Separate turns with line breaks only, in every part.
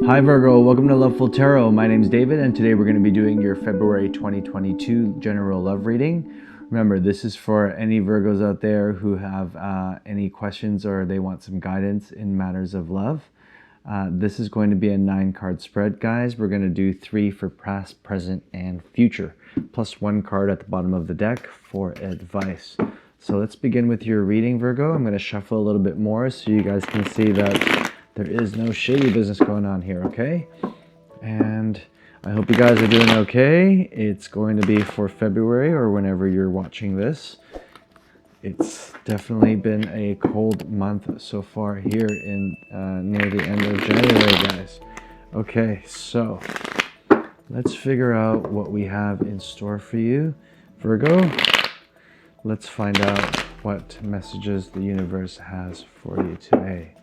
Hi Virgo, welcome to Loveful Tarot. My name is David and today we're going to be doing your February 2022 general love reading. Remember, this is for any Virgos out there who have any questions or they want some guidance in matters of love. This is going to be a 9-card spread, guys. We're going to do 3 for past, present, and future, plus 1 card at the bottom of the deck for advice. So let's begin with your reading, Virgo. I'm going to shuffle a little bit more so you guys can see that there is no shady business going on here, okay? And I hope you guys are doing okay. It's going to be for February or whenever you're watching this. It's definitely been a cold month so far here in near the end of January, guys. Okay, so let's figure out what we have in store for you, Virgo. Let's find out what messages the universe has for you today.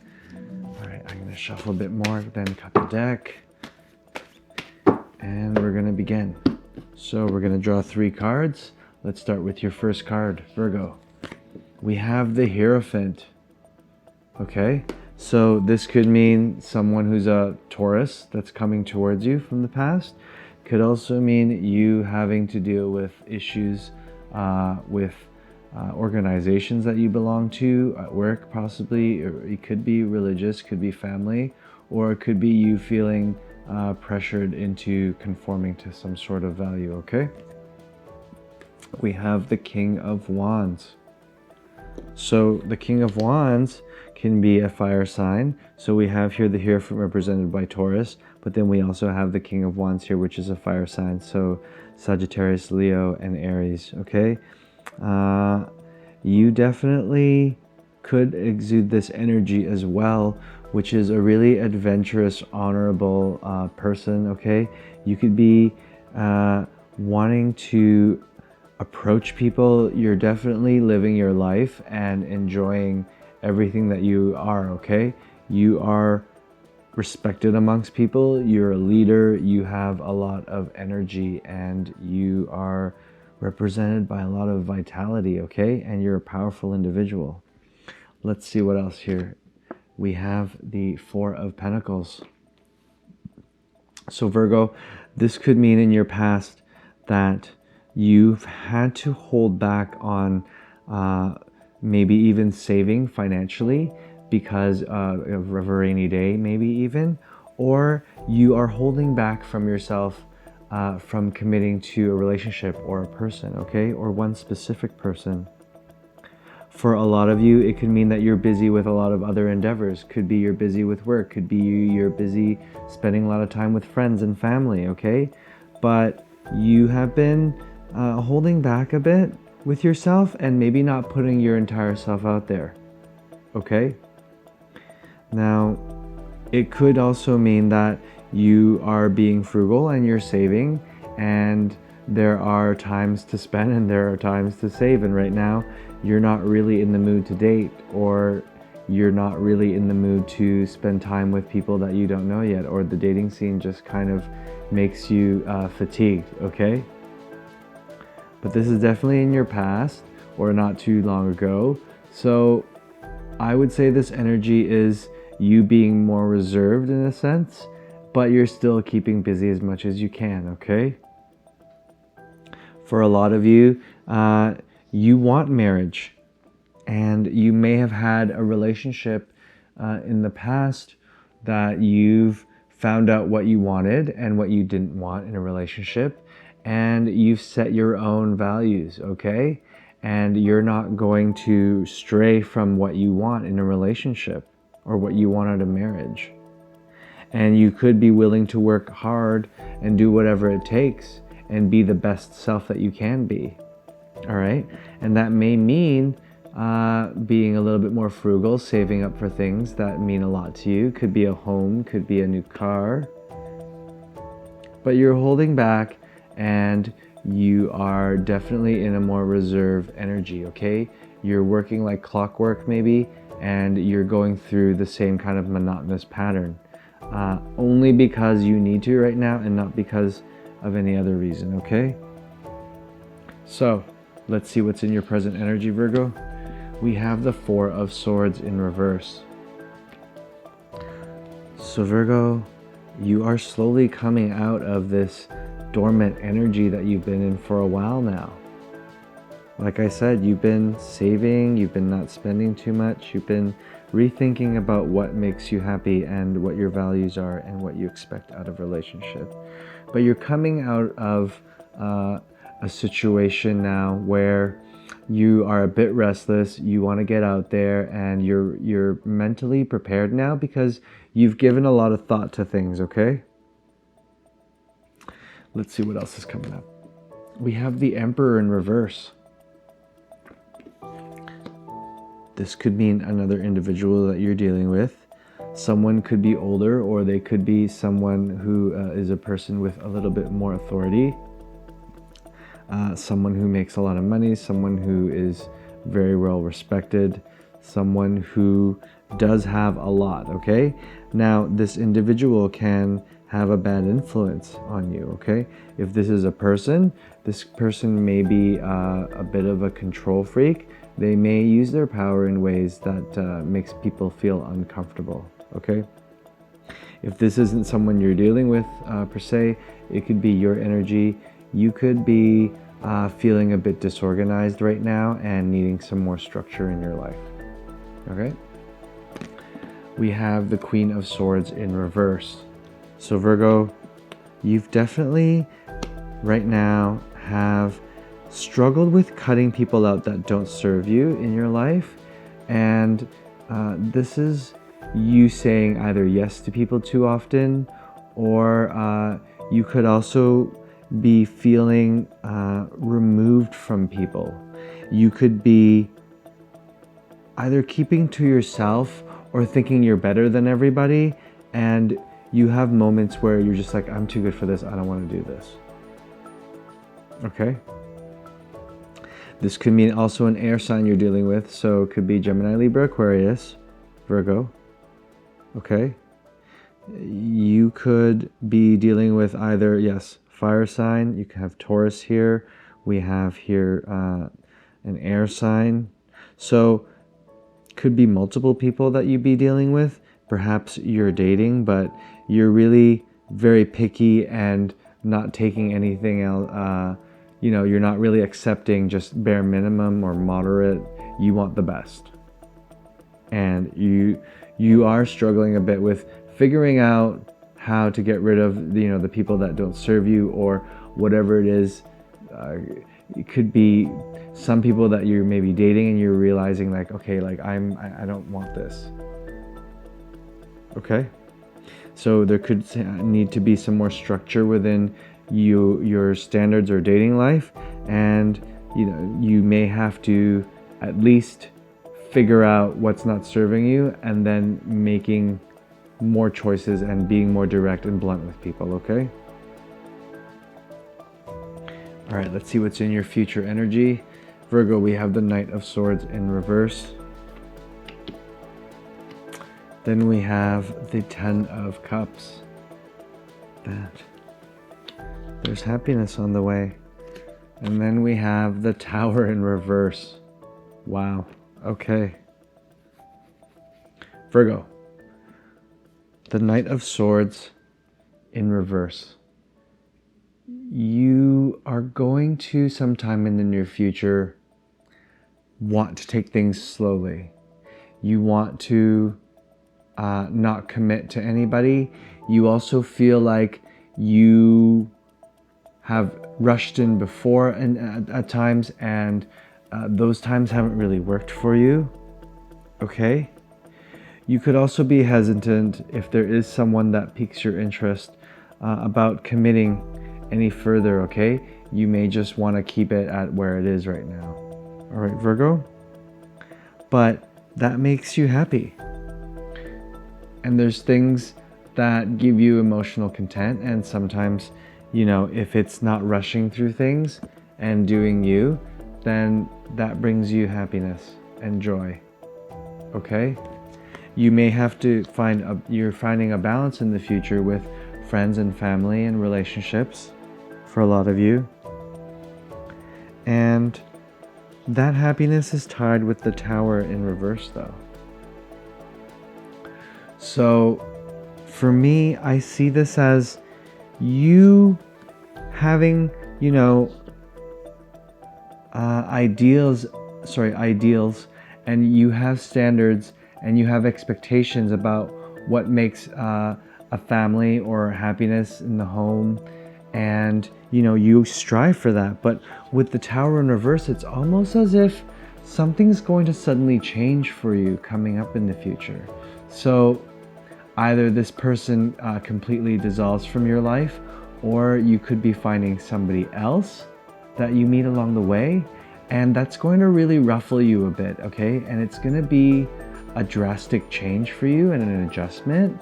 All right, I'm going to shuffle a bit more, then cut the deck, and we're going to begin. So we're going to draw 3 cards. Let's start with your first card, Virgo. We have the Hierophant. Okay, so this could mean someone who's a Taurus that's coming towards you from the past. Could also mean you having to deal with issues with organizations that you belong to, at work possibly, or it could be religious, could be family, or it could be you feeling pressured into conforming to some sort of value, okay? We have the King of Wands. So the King of Wands can be a fire sign. So we have here the Hierophant represented by Taurus, but then we also have the King of Wands here, which is a fire sign. So Sagittarius, Leo, and Aries, okay? You definitely could exude this energy as well, which is a really adventurous, honorable person, okay? You could be wanting to approach people. You're definitely living your life and enjoying everything that you are, okay? You are respected amongst people. You're a leader. You have a lot of energy and you are represented by a lot of vitality, okay? And you're a powerful individual. Let's see what else here. We have the 4 of Pentacles. So Virgo, this could mean in your past that you've had to hold back on maybe even saving financially because of a rainy day, maybe even, or you are holding back from yourself from committing to a relationship or a person, okay? Or one specific person. For a lot of you, it could mean that you're busy with a lot of other endeavors. Could be you're busy with work. Could be you're busy spending a lot of time with friends and family, okay? But you have been holding back a bit with yourself and maybe not putting your entire self out there, okay? Now, it could also mean that you are being frugal and you're saving, and there are times to spend and there are times to save, and right now you're not really in the mood to date, or you're not really in the mood to spend time with people that you don't know yet, or the dating scene just kind of makes you fatigued, okay? But this is definitely in your past or not too long ago. So I would say this energy is you being more reserved in a sense, but you're still keeping busy as much as you can, okay? For a lot of you, you want marriage, and you may have had a relationship in the past that you've found out what you wanted and what you didn't want in a relationship, and you've set your own values, okay? And you're not going to stray from what you want in a relationship or what you want out of marriage. And you could be willing to work hard and do whatever it takes and be the best self that you can be, all right? And that may mean being a little bit more frugal, saving up for things that mean a lot to you. Could be a home, could be a new car. But you're holding back and you are definitely in a more reserved energy, okay? You're working like clockwork maybe, and you're going through the same kind of monotonous pattern. Only because you need to right now and not because of any other reason, okay? So let's see what's in your present energy, Virgo. We have the 4 of Swords in reverse. So Virgo, You are slowly coming out of this dormant energy that you've been in for a while now. Like I said, you've been saving, you've been not spending too much, you've been rethinking about what makes you happy and what your values are and what you expect out of a relationship. But you're coming out of a situation now where you are a bit restless, you want to get out there, and you're mentally prepared now because you've given a lot of thought to things, okay? Let's see what else is coming up. We have the Emperor in reverse. This could mean another individual that you're dealing with. Someone could be older, or they could be someone who is a person with a little bit more authority. Someone who makes a lot of money, someone who is very well respected, someone who does have a lot, okay? Now, this individual can have a bad influence on you, okay? If this is a person, this person may be a bit of a control freak. They may use their power in ways that makes people feel uncomfortable, okay? If this isn't someone you're dealing with per se, it could be your energy. You could be feeling a bit disorganized right now and needing some more structure in your life, okay? We have the Queen of Swords in reverse. So Virgo, you've definitely right now have struggled with cutting people out that don't serve you in your life. And this is you saying either yes to people too often, or you could also be feeling removed from people. You could be either keeping to yourself or thinking you're better than everybody, and you have moments where you're just like, I'm too good for this, I don't want to do this. Okay? This could mean also an air sign you're dealing with, so it could be Gemini, Libra, Aquarius, Virgo. Okay? You could be dealing with either, yes, fire sign. You can have Taurus here. We have here an air sign. So could be multiple people that you'd be dealing with. Perhaps you're dating, but you're really very picky and not taking anything else. You're not really accepting just bare minimum or moderate. You want the best. And you are struggling a bit with figuring out how to get rid of the people that don't serve you, or whatever it is. It could be some people that you're maybe dating and you're realizing like, okay, like I don't want this. Okay? So there could need to be some more structure within your standards or dating life, and you may have to at least figure out what's not serving you and then making more choices and being more direct and blunt with people, okay? All right, let's see what's in your future energy. Virgo, we have the Knight of Swords in reverse. Then we have the Ten of Cups. There's happiness on the way. And then we have the Tower in reverse. Wow. Okay. Virgo, the Knight of Swords in reverse. You are going to, sometime in the near future, want to take things slowly. You want to not commit to anybody. You also feel like you have rushed in before and at times, and those times haven't really worked for you. Okay? You could also be hesitant if there is someone that piques your interest about committing any further, okay? You may just want to keep it at where it is right now. All right, Virgo? But that makes you happy. And there's things that give you emotional content, and sometimes, if it's not rushing through things and doing you, then that brings you happiness and joy. Okay? You may have to you're finding a balance in the future with friends and family and relationships for a lot of you. And that happiness is tied with the Tower in reverse though. So For me, I see this as you having, ideals, and you have standards and you have expectations about what makes a family or happiness in the home, and you strive for that. But with the Tower in reverse, it's almost as if something's going to suddenly change for you coming up in the future. So either this person completely dissolves from your life, or you could be finding somebody else that you meet along the way, and that's going to really ruffle you a bit, okay? And it's going to be a drastic change for you and an adjustment,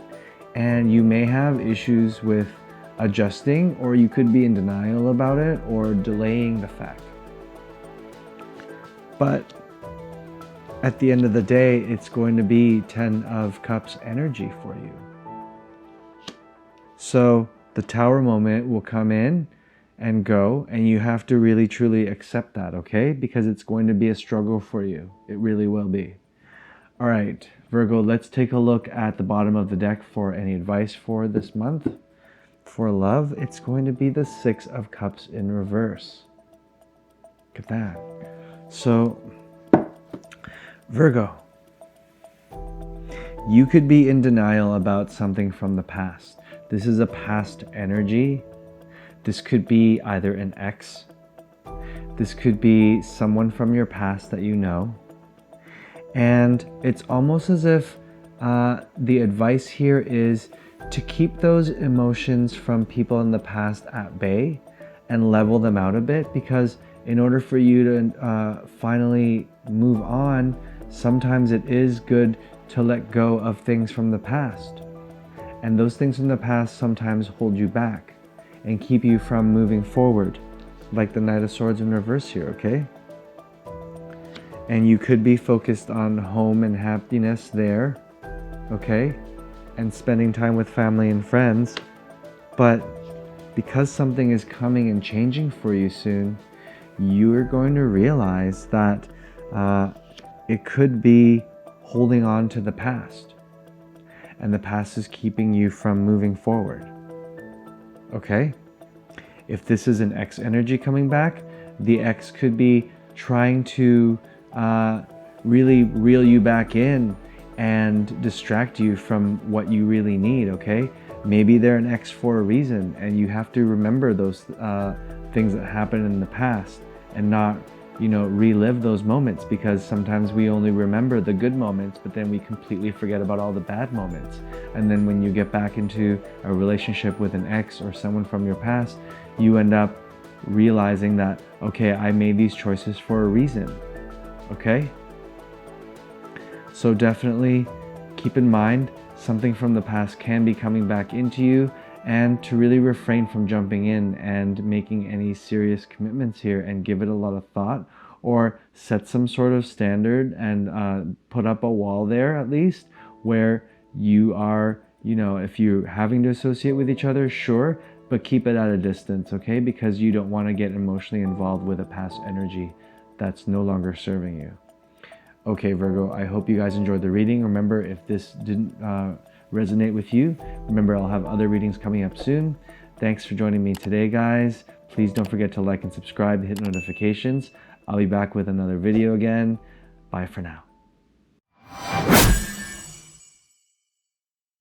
and you may have issues with adjusting, or you could be in denial about it or delaying the fact. But at the end of the day, it's going to be 10 of Cups energy for you. So the Tower moment will come in and go, and you have to really truly accept that, okay? Because it's going to be a struggle for you. It really will be. All right, Virgo, let's take a look at the bottom of the deck for any advice for this month. For love, it's going to be the 6 of Cups in reverse. Look at that. So, Virgo, you could be in denial about something from the past. This is a past energy. This could be either an ex. This could be someone from your past that you know. And it's almost as if the advice here is to keep those emotions from people in the past at bay and level them out a bit, because in order for you to finally move on, sometimes it is good to let go of things from the past. And those things from the past sometimes hold you back and keep you from moving forward, like the Knight of Swords in reverse here, okay? And you could be focused on home and happiness there, okay? And spending time with family and friends. But because something is coming and changing for you soon, you are going to realize that it could be holding on to the past. And the past is keeping you from moving forward. Okay? If this is an ex energy coming back, the ex could be trying to really reel you back in and distract you from what you really need, okay? Maybe they're an ex for a reason, and you have to remember those things that happened in the past and not, relive those moments, because sometimes we only remember the good moments, but then we completely forget about all the bad moments. And then when you get back into a relationship with an ex or someone from your past, you end up realizing that, okay, I made these choices for a reason, okay? So definitely keep in mind something from the past can be coming back into you, and to really refrain from jumping in and making any serious commitments here, and give it a lot of thought, or set some sort of standard and put up a wall there at least, where you are, if you're having to associate with each other, sure, but keep it at a distance, okay? Because you don't want to get emotionally involved with a past energy that's no longer serving you. Okay, Virgo, I hope you guys enjoyed the reading. Remember, if this didn't resonate with you, remember I'll have other readings coming up soon. Thanks for joining me today, guys. Please don't forget to like and subscribe, hit notifications. I'll be back with another video again. Bye for now.